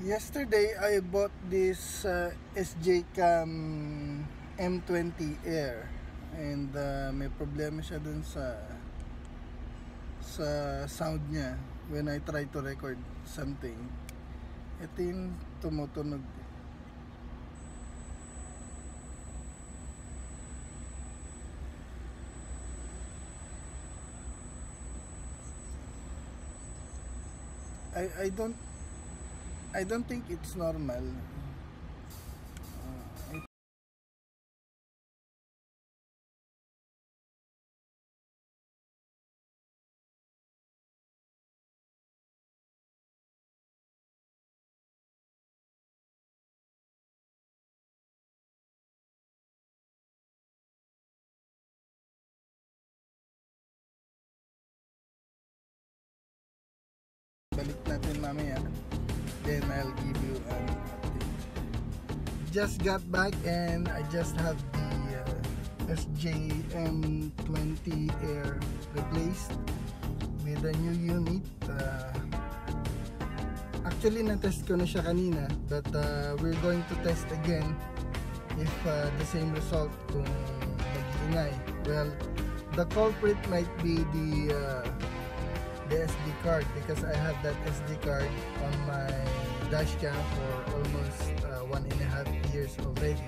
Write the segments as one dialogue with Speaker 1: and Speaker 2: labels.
Speaker 1: Yesterday, I bought this SJ Cam M20 Air and may problema siya dun sa sound niya when I try to record something. Ito yung tumutunog. I don't think it's normal. Balik natin mamaya. Then I'll give you an update. Just got back and I just have the SJ-M20 Air replaced with a new unit. Actually na-test ko na siya kanina, but we're going to test again if the same result kung nag-iingay. Well, the culprit might be the SD card, because I have that SD card on my dashcam for almost 1.5 years already.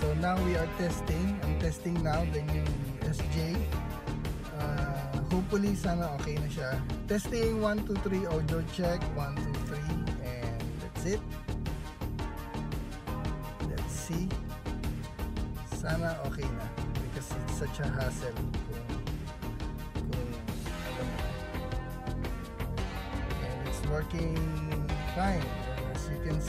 Speaker 1: So now we are testing. I'm testing now the new SJ. Hopefully sana okay na siya. Testing 1, 2, 3 audio check 1, 2, 3 and that's it. Let's see. Sana okay na, because it's such a hassle working fine, as you can see.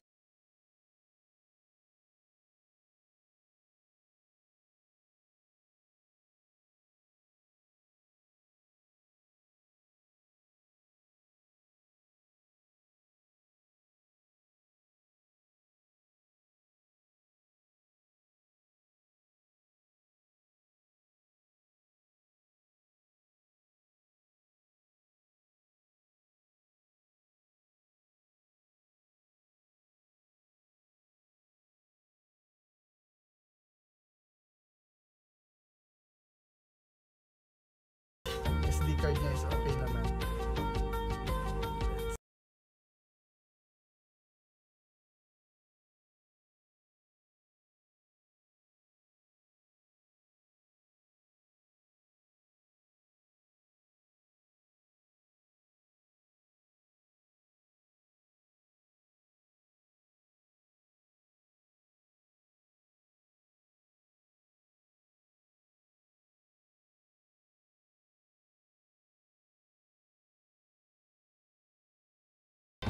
Speaker 1: SD card niya is okay naman.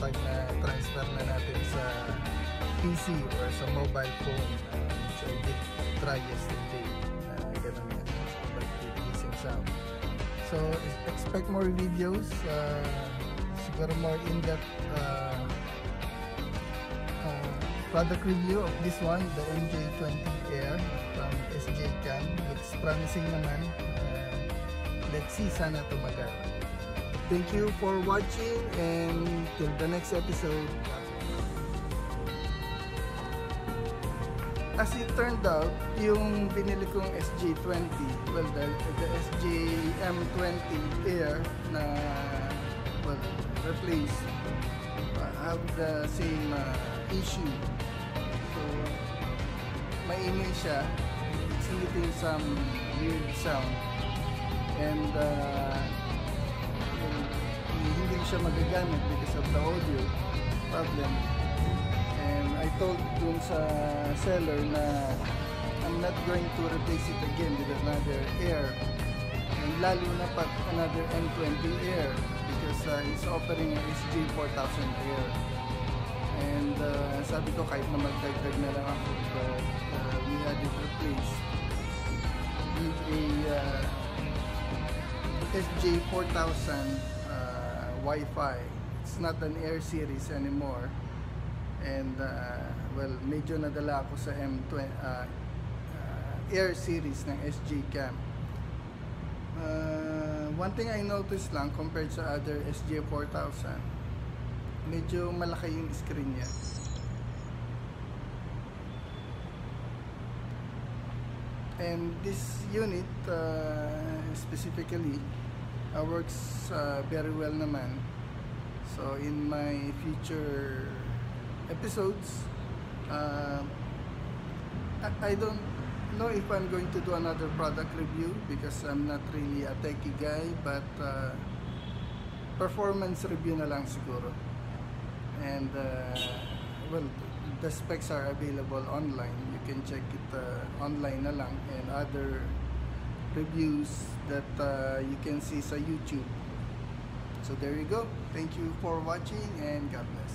Speaker 1: Pag na-transfer na natin sa PC or sa mobile phone, which I did try yesterday, ganun yan, but using sound. So expect more videos, siguro more in-depth product review of this one, the MJ20 Air from SJ Cam. It's promising naman. Let's see, sana tumagal. Thank you for watching, and till the next episode. As it turned out, yung binili kong SJ20, well, the SJ-M20 Air na, well, replaced, have the same issue. So, maingay siya. It's emitting some weird sound. And hindi siya magagamit because of the audio problem. And I told dun sa seller na I'm not going to replace it again with another Air, and lalo na pag another M20 Air, because he's offering an SJ4000 Air. And sabi ko kahit na magdagdag na lang ako, but we had it replaced with a SJ4000 Wi-Fi. It's not an Air series anymore, and well, medyo nadala ako sa Air series ng SJ Cam. One thing I noticed lang compared sa other SJ4000, medyo malaki yung screen niya. And this unit specifically works very well naman. So in my future episodes, I don't know if I'm going to do another product review because I'm not really a techie guy, but performance review na lang siguro. And well, the specs are available online. You can check it online na lang, and other reviews that you can see sa YouTube. So there you go. Thank you for watching, and God bless.